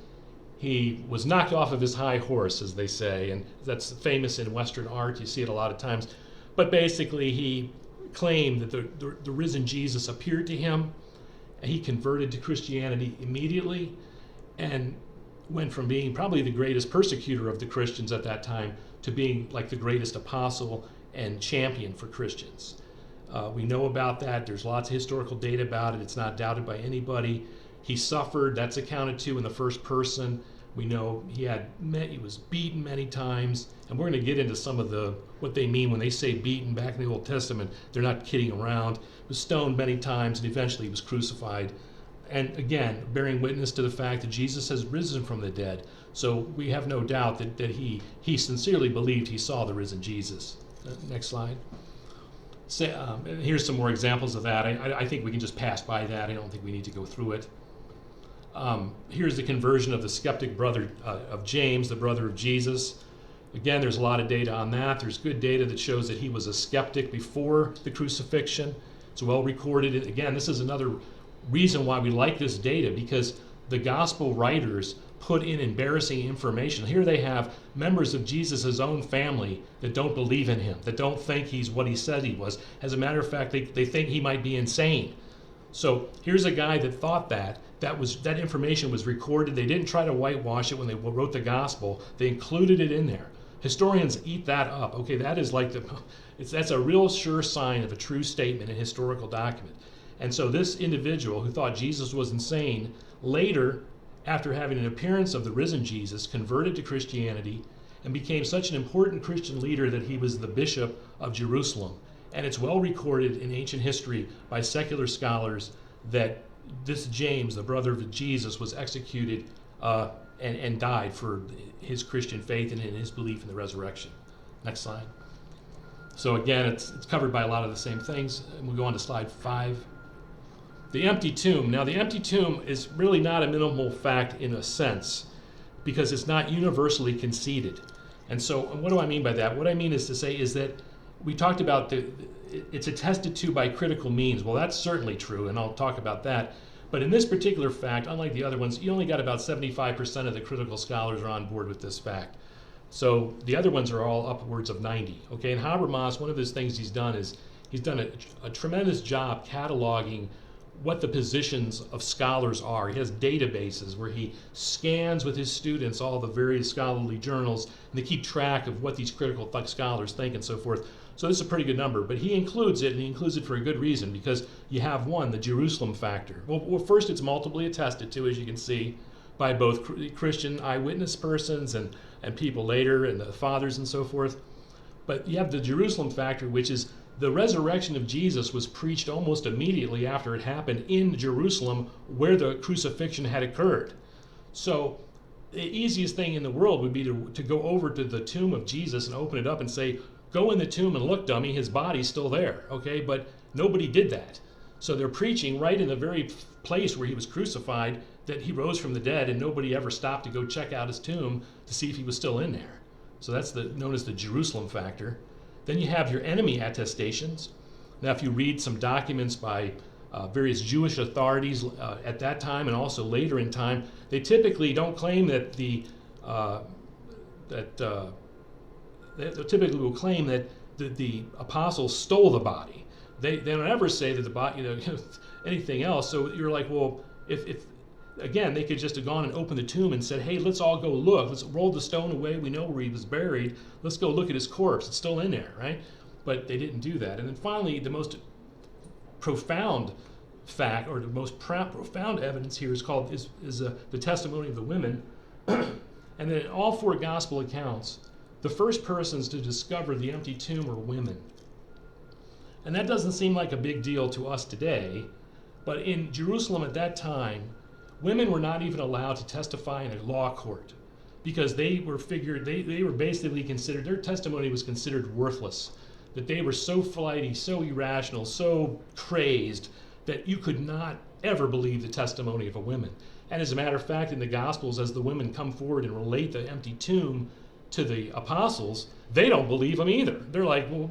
he was knocked off of his high horse, as they say, and that's famous in Western art. You see it a lot of times. But basically, he claimed that the risen Jesus appeared to him, and he converted to Christianity immediately, and went from being probably the greatest persecutor of the Christians at that time to being like the greatest apostle and champion for Christians. We know about that. There's lots of historical data about it. It's not doubted by anybody. He suffered. That's accounted to in the first person. We know he was beaten many times, and we're going to get into some of what they mean when they say beaten back in the Old Testament. They're not kidding around. He was stoned many times, and eventually he was crucified. And again, bearing witness to the fact that Jesus has risen from the dead. So we have no doubt that he sincerely believed he saw the risen Jesus. Next slide. Here's some more examples of that. I think we can just pass by that. I don't think we need to go through it. Here's the conversion of the skeptic brother of James, the brother of Jesus. Again, there's a lot of data on that. There's good data that shows that he was a skeptic before the crucifixion. It's well recorded. Again, this is another reason why we like this data, because the gospel writers put in embarrassing information. Here they have members of Jesus' own family that don't believe in him, that don't think he's what he said he was. As a matter of fact, they think he might be insane. So here's a guy that thought that information was recorded. They didn't try to whitewash it when they wrote the gospel. They included it in there. Historians eat that up. Okay, that is like that's a real sure sign of a true statement in a historical document. And so this individual who thought Jesus was insane, later, after having an appearance of the risen Jesus, converted to Christianity and became such an important Christian leader that he was the bishop of Jerusalem. And it's well recorded in ancient history by secular scholars that this James, the brother of Jesus, was executed and died for his Christian faith and in his belief in the resurrection. Next slide. So again, it's covered by a lot of the same things. And we'll go on to slide 5. The empty tomb. Now, the empty tomb is really not a minimal fact in a sense, because it's not universally conceded. And so what do I mean by that? What I mean is to say is that we talked about it's attested to by critical means. Well, that's certainly true, and I'll talk about that. But in this particular fact, unlike the other ones, you only got about 75% of the critical scholars are on board with this fact. So the other ones are all upwards of 90. Okay, and Habermas, one of his things he's done is he's done a tremendous job cataloging what the positions of scholars are. He has databases where he scans with his students all the various scholarly journals, and they keep track of what these critical scholars think and so forth. So this is a pretty good number, but he includes it, and he includes it for a good reason, because you have the Jerusalem factor. Well, first, it's multiply attested to, as you can see, by both Christian eyewitness persons and people later, and the fathers and so forth. But you have the Jerusalem factor, which is the resurrection of Jesus was preached almost immediately after it happened in Jerusalem, where the crucifixion had occurred. So the easiest thing in the world would be to go over to the tomb of Jesus and open it up and say, go in the tomb and look, dummy, his body's still there, okay? But nobody did that. So they're preaching right in the very place where he was crucified that he rose from the dead, and nobody ever stopped to go check out his tomb to see if he was still in there. So that's known as the Jerusalem factor. Then you have your enemy attestations. Now, if you read some documents by various Jewish authorities at that time and also later in time, they typically don't claim that they typically will claim that the apostles stole the body. They don't ever say that the body, anything else. So you're like, well, if again, they could just have gone and opened the tomb and said, hey, let's all go look. Let's roll the stone away. We know where he was buried. Let's go look at his corpse. It's still in there, right? But they didn't do that. And then finally, the most profound fact, or the most profound evidence here is the testimony of the women. And then in all four gospel accounts, the first persons to discover the empty tomb were women. And that doesn't seem like a big deal to us today, but in Jerusalem at that time, women were not even allowed to testify in a law court because they were basically considered, their testimony was considered worthless, that they were so flighty, so irrational, so crazed that you could not ever believe the testimony of a woman. And as a matter of fact, in the Gospels, as the women come forward and relate the empty tomb to the apostles, they don't believe them either. They're like, well,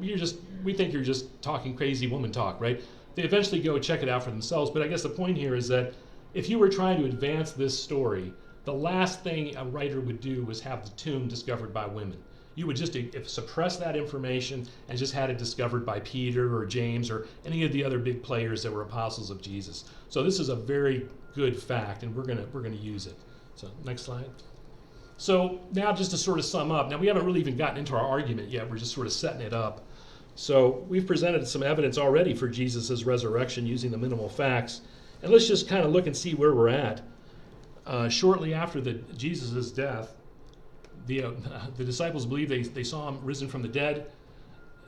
we think you're just talking crazy woman talk, right? They eventually go check it out for themselves. But I guess the point here is that if you were trying to advance this story, the last thing a writer would do was have the tomb discovered by women. You would just suppress that information and just had it discovered by Peter or James or any of the other big players that were apostles of Jesus. So this is a very good fact, and we're gonna use it. So next slide. So now just to sort of sum up, now we haven't really even gotten into our argument yet, we're just sort of setting it up. So we've presented some evidence already for Jesus' resurrection using the minimal facts, and let's just kind of look and see where we're at. Shortly after Jesus' death, the disciples believe they saw him risen from the dead.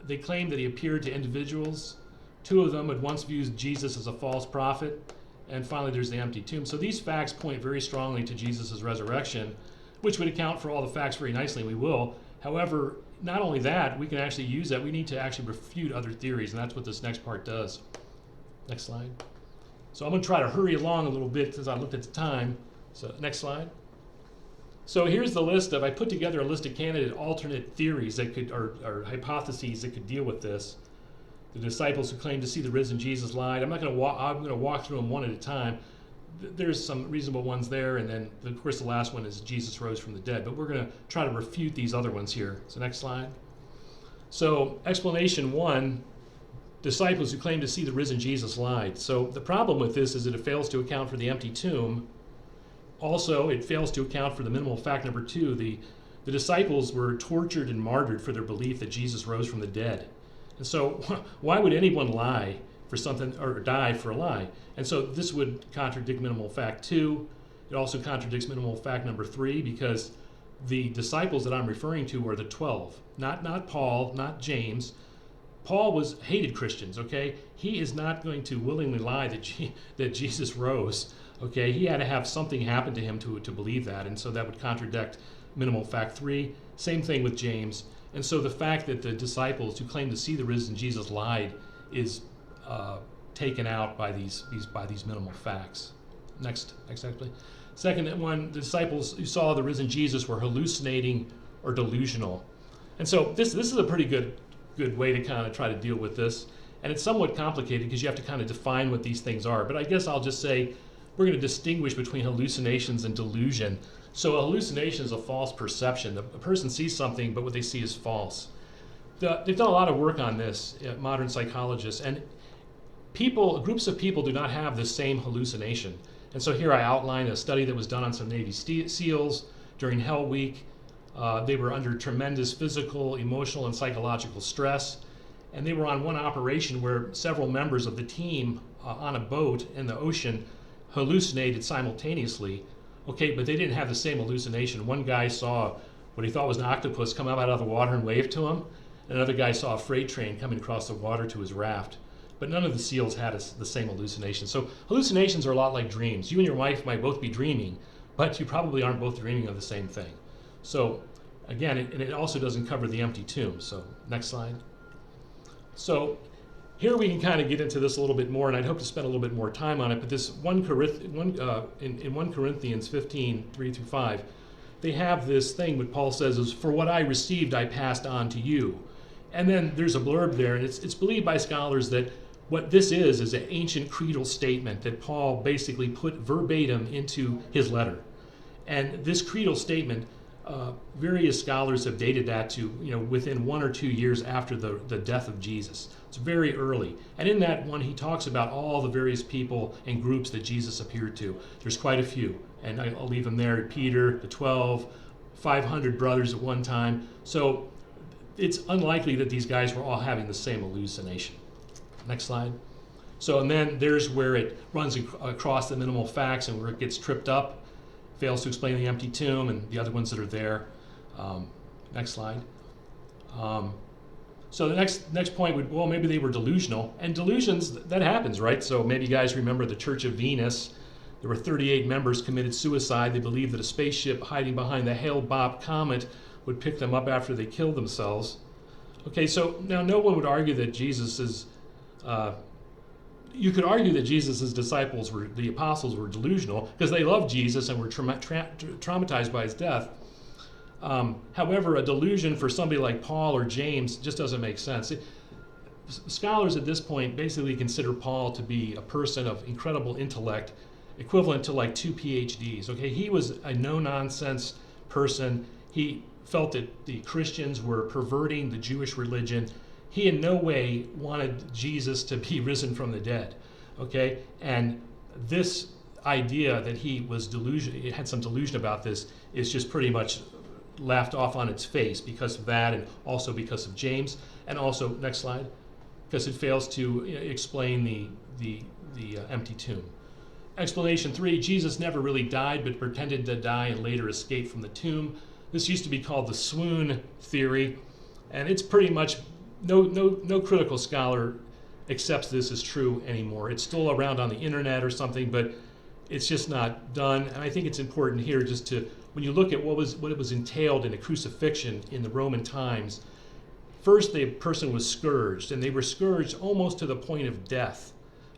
They claim that he appeared to individuals. Two of them had once viewed Jesus as a false prophet, and finally there's the empty tomb. So these facts point very strongly to Jesus' resurrection, which would account for all the facts very nicely, and we will. However, not only that, we can actually use that. We need to actually refute other theories, and that's what this next part does. Next slide. So I'm going to try to hurry along a little bit since I looked at the time. So next slide. So here's the list I put together a list of candidate alternate theories that could, or hypotheses that could deal with this. The disciples who claim to see the risen Jesus lied. I'm going to walk through them one at a time. There's some reasonable ones there, and then of course the last one is Jesus rose from the dead. But we're going to try to refute these other ones here. So next slide. So explanation one, disciples who claim to see the risen Jesus lied. So the problem with this is that it fails to account for the empty tomb. Also, it fails to account for the minimal fact number two. The disciples were tortured and martyred for their belief that Jesus rose from the dead. And so why would anyone lie for something or die for a lie? And so this would contradict minimal fact 2. It also contradicts minimal fact number 3 because the disciples that I'm referring to are the 12, not Paul, not James. Paul hated Christians, okay? He is not going to willingly lie that Jesus rose, okay? He had to have something happen to him to believe that, and so that would contradict minimal fact 3. Same thing with James. And so the fact that the disciples who claim to see the risen Jesus lied is taken out by these minimal facts. Next slide, please. Second one, the disciples who saw the risen Jesus were hallucinating or delusional. And so this is a pretty good way to kind of try to deal with this. And it's somewhat complicated because you have to kind of define what these things are. But I guess I'll just say we're going to distinguish between hallucinations and delusion. So a hallucination is a false perception. A person sees something, but what they see is false. They've done a lot of work on this, modern psychologists, and groups of people do not have the same hallucination. And so here I outline a study that was done on some Navy SEALs during Hell Week. They were under tremendous physical, emotional, and psychological stress. And they were on one operation where several members of the team on a boat in the ocean hallucinated simultaneously. Okay, but they didn't have the same hallucination. One guy saw what he thought was an octopus come up out of the water and wave to him. Another guy saw a freight train coming across the water to his raft. But none of the SEALs had the same hallucination. So hallucinations are a lot like dreams. You and your wife might both be dreaming, but you probably aren't both dreaming of the same thing. So again, it also doesn't cover the empty tomb. So next slide. So here we can kind of get into this a little bit more, and I'd hope to spend a little bit more time on it. But this in 1 Corinthians 15, 3-5, they have this thing what Paul says is, "For what I received I passed on to you." And then there's a blurb there, and it's believed by scholars that what this is an ancient creedal statement that Paul basically put verbatim into his letter. And this creedal statement, various scholars have dated that to within 1 or 2 years after the death of Jesus. It's very early. And in that one, he talks about all the various people and groups that Jesus appeared to. There's quite a few, and I'll leave them there. Peter, the 12, 500 brothers at one time. So it's unlikely that these guys were all having the same hallucination. Next slide. So, and then there's where it runs across the minimal facts and where it gets tripped up, fails to explain the empty tomb and the other ones that are there. Next slide. So the next point would, well, maybe they were delusional. And delusions, that happens, right? So maybe you guys remember the Church of Venus. There were 38 members committed suicide. They believed that a spaceship hiding behind the Hale-Bopp comet would pick them up after they killed themselves. Okay, so now no one would argue that you could argue that Jesus' disciples the apostles were delusional because they loved Jesus and were traumatized by his death. However, a delusion for somebody like Paul or James just doesn't make sense. Scholars at this point basically consider Paul to be a person of incredible intellect, equivalent to like 2 PhDs. Okay, he was a no-nonsense person. He felt that the Christians were perverting the Jewish religion. He in no way wanted Jesus to be risen from the dead. Okay, and this idea that he had some delusion about this is just pretty much laughed off on its face because of that, and also because of James, and also next slide, because it fails to explain the empty tomb. Explanation 3: Jesus never really died, but pretended to die and later escaped from the tomb. This used to be called the swoon theory, and it's pretty much no critical scholar accepts this as true anymore. It's still around on the internet or something, but it's just not done. And I think it's important here just to, when you look at what it was entailed in a crucifixion in the Roman times, first the person was scourged, and they were scourged almost to the point of death.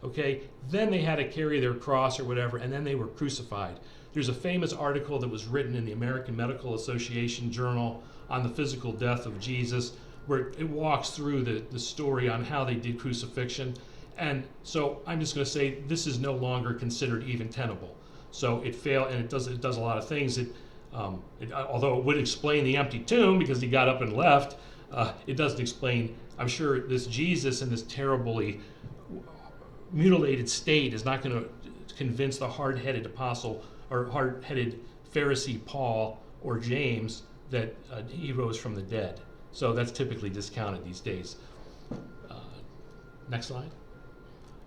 Okay, then they had to carry their cross or whatever, and then they were crucified. There's a famous article that was written in the American Medical Association journal on the physical death of Jesus, where it walks through the story on how they did crucifixion. And so I'm just going to say this is no longer considered even tenable. So it failed, and it does a lot of things. Although it would explain the empty tomb because he got up and left, it doesn't explain, I'm sure, this Jesus in this terribly mutilated state is not going to convince the hard-headed apostle or hard-headed Pharisee Paul or James that he rose from the dead. So that's typically discounted these days. Next slide.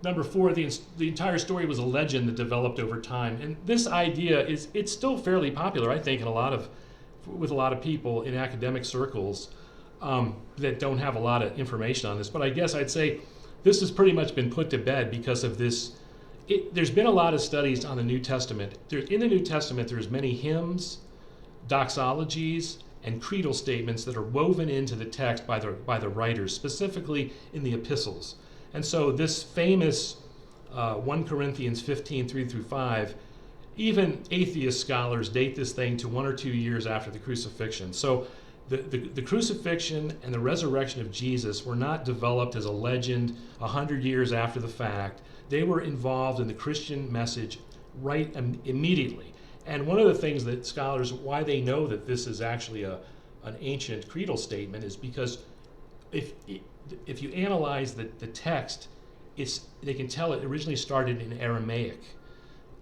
Number 4, the entire story was a legend that developed over time. And this idea it's still fairly popular, I think, with a lot of people in academic circles that don't have a lot of information on this. But I guess I'd say this has pretty much been put to bed because of this. There's been a lot of studies on the New Testament. In the New Testament, there's many hymns, doxologies, and creedal statements that are woven into the text by the writers, specifically in the epistles. And so this famous 1 Corinthians 15, 3-5, even atheist scholars date this thing to 1 or 2 years after the crucifixion. So the crucifixion and the resurrection of Jesus were not developed as a legend 100 years after the fact. They were involved in the Christian message right immediately. And one of the things that scholars, why they know that this is actually an ancient creedal statement, is because if you analyze the text, they can tell it originally started in Aramaic.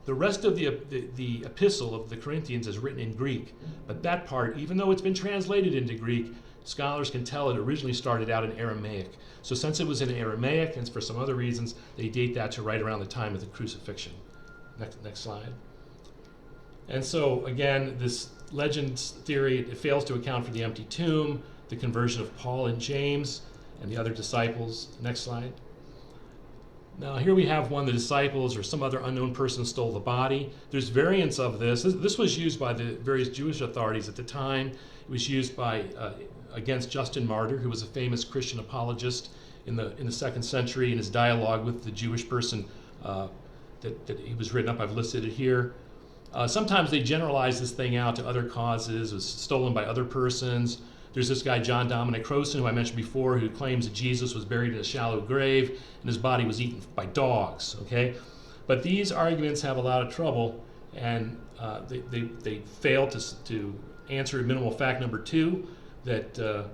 The rest of the epistle of the Corinthians is written in Greek, but that part, even though it's been translated into Greek, scholars can tell it originally started out in Aramaic. So since it was in Aramaic, and for some other reasons, they date that to right around the time of the crucifixion. Next slide. And so again, this legends theory, it fails to account for the empty tomb, the conversion of Paul and James, and the other disciples. Next slide. Now here we have one of the disciples or some other unknown person stole the body. There's variants of this. This was used by the various Jewish authorities at the time. It was used against Justin Martyr, who was a famous Christian apologist in the 2nd century, in his dialogue with the Jewish person that he was written up. I've listed it here. Sometimes they generalize this thing out to other causes. It was stolen by other persons. There's this guy, John Dominic Crowson, who I mentioned before, who claims that Jesus was buried in a shallow grave and his body was eaten by dogs, okay? But these arguments have a lot of trouble, and they fail to answer minimal fact number 2, that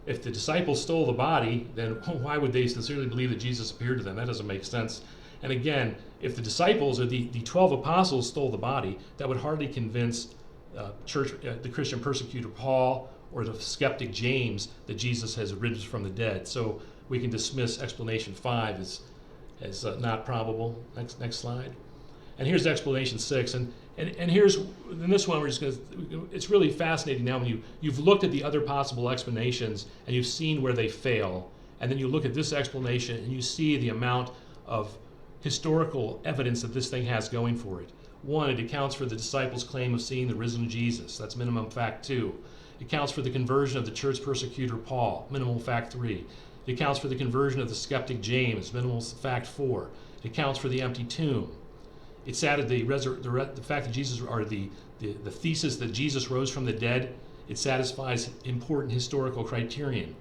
if the disciples stole the body, then why would they sincerely believe that Jesus appeared to them? That doesn't make sense. And again, if the disciples or the 12 apostles stole the body, that would hardly convince the Christian persecutor Paul or the skeptic James that Jesus has risen from the dead. So we can dismiss explanation 5 as not probable. Next slide. And here's explanation 6. And here's, in this one, we're just going it's really fascinating now when you've looked at the other possible explanations and you've seen where they fail, and then you look at this explanation and you see the amount of historical evidence that this thing has going for it. 1, it accounts for the disciples' claim of seeing the risen Jesus. That's minimum fact 2. It accounts for the conversion of the church persecutor Paul. Minimum fact 3. It accounts for the conversion of the skeptic James. Minimum fact 4. It accounts for the empty tomb. It's added the fact that Jesus, or the thesis that Jesus rose from the dead. It satisfies important historical criterion.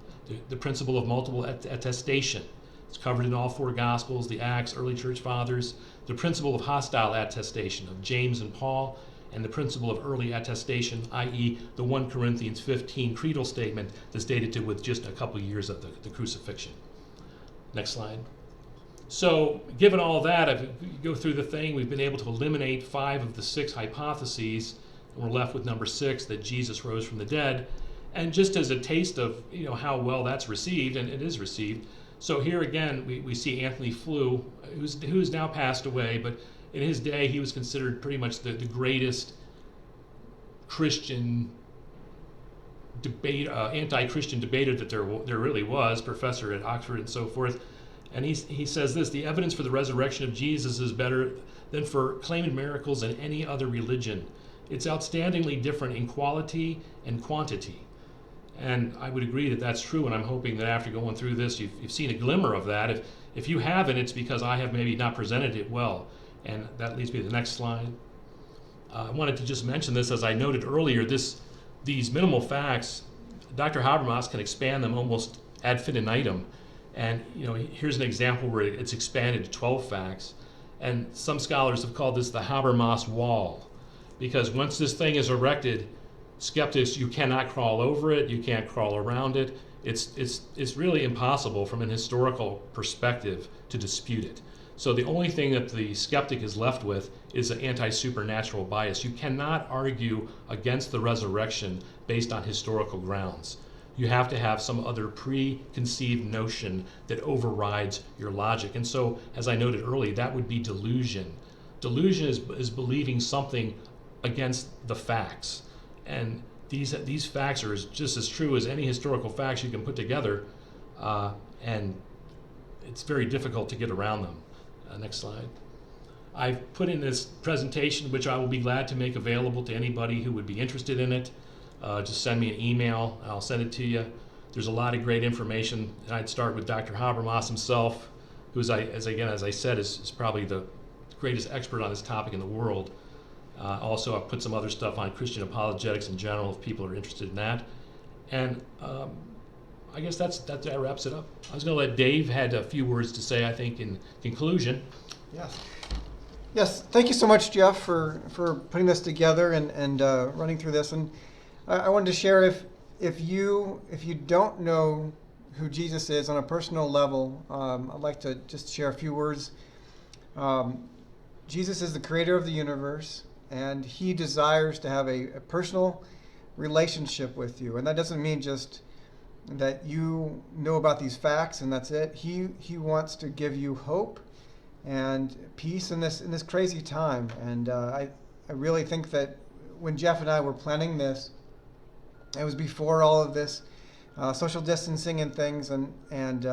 The principle of multiple attestation. It's covered in all 4 Gospels, the Acts, early church fathers. The principle of hostile attestation of James and Paul, and the principle of early attestation, i.e. the 1 Corinthians 15 creedal statement that's dated to with just a couple of years of the crucifixion. Next slide. So given all that, if you go through the thing, we've been able to eliminate 5 of the 6 hypotheses, and we're left with number 6, that Jesus rose from the dead. And just as a taste of how well that's received, and it is received, so here again we see Anthony Flew, who's now passed away, but in his day he was considered pretty much the greatest Christian debate, anti-Christian debater that there really was, professor at Oxford and so forth. And he says this: the evidence for the resurrection of Jesus is better than for claiming miracles in any other religion. It's outstandingly different in quality and quantity. And I would agree that that's true, and I'm hoping that after going through this, you've seen a glimmer of that. If you haven't, it's because I have maybe not presented it well. And that leads me to the next slide. I wanted to just mention this, as I noted earlier, these minimal facts, Dr. Habermas can expand them almost ad infinitum. And here's an example where it's expanded to 12 facts. And some scholars have called this the Habermas wall, because once this thing is erected, skeptics, you cannot crawl over it, you can't crawl around it. It's really impossible from an historical perspective to dispute it. So the only thing that the skeptic is left with is an anti-supernatural bias. You cannot argue against the resurrection based on historical grounds. You have to have some other preconceived notion that overrides your logic. And so, as I noted earlier, that would be delusion. Delusion is believing something against the facts. And these facts are just as true as any historical facts you can put together, and it's very difficult to get around them. Next slide. I've put in this presentation, which I will be glad to make available to anybody who would be interested in it. Just send me an email, and I'll send it to you. There's a lot of great information. I'd start with Dr. Habermas himself, who, as I said, is probably the greatest expert on this topic in the world. Also, I've put some other stuff on Christian apologetics in general, if people are interested in that. And I guess that wraps it up. I was going to let Dave had a few words to say, I think, in conclusion. Yes. Thank you so much, Jeff, for putting this together and running through this. And I wanted to share, if you don't know who Jesus is on a personal level, I'd like to just share a few words. Jesus is the creator of the universe, and he desires to have a personal relationship with you. And that doesn't mean just that you know about these facts and that's it. He wants to give you hope and peace in this crazy time. And I really think that when Jeff and I were planning this, it was before all of this social distancing and things, and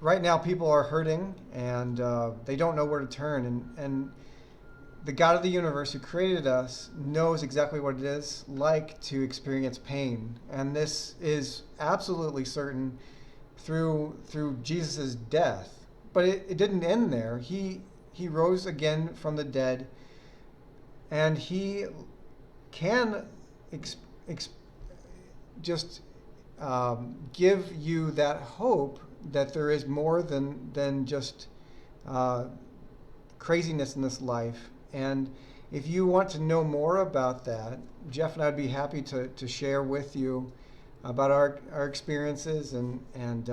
right now people are hurting, and they don't know where to turn, and the God of the universe who created us knows exactly what it is like to experience pain, and this is absolutely certain through Jesus' death. But it didn't end there. He rose again from the dead, and he can just give you that hope that there is more than just craziness in this life. And if you want to know more about that, Jeff and I would be happy to share with you about our experiences and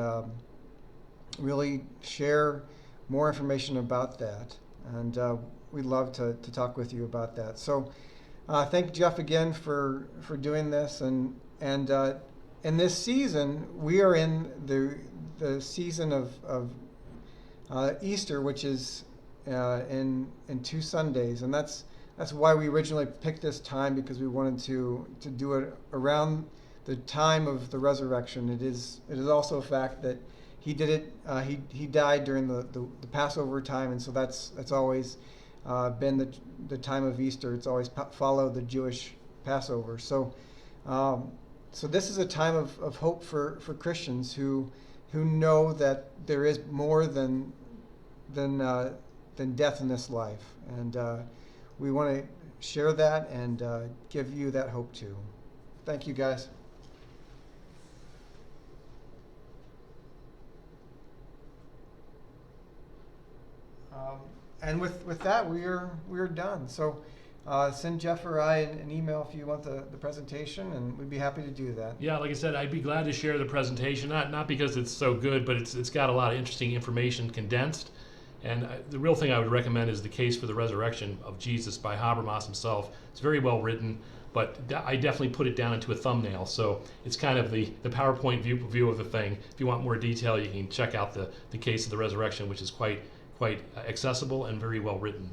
really share more information about that. And we'd love to talk with you about that. So thank Jeff again for doing this. And in this season, we are in the season of Easter, which is in 2 Sundays, and that's why we originally picked this time, because we wanted to do it around the time of the resurrection. It is also a fact that he did it. He died during the Passover time, and so that's always been the time of Easter. It's always followed the Jewish Passover. So this is a time of hope for Christians who know that there is more than death in this life, and we want to share that and give you that hope too. Thank you, guys. And with that, we're done. So send Jeff or I an email if you want the presentation, and we'd be happy to do that. Yeah, like I said, I'd be glad to share the presentation, not because it's so good, but it's got a lot of interesting information condensed. And the real thing I would recommend is The Case for the Resurrection of Jesus by Habermas himself. It's very well written, but I definitely put it down into a thumbnail. So it's kind of the PowerPoint view of the thing. If you want more detail, you can check out the Case of the Resurrection, which is quite accessible and very well written.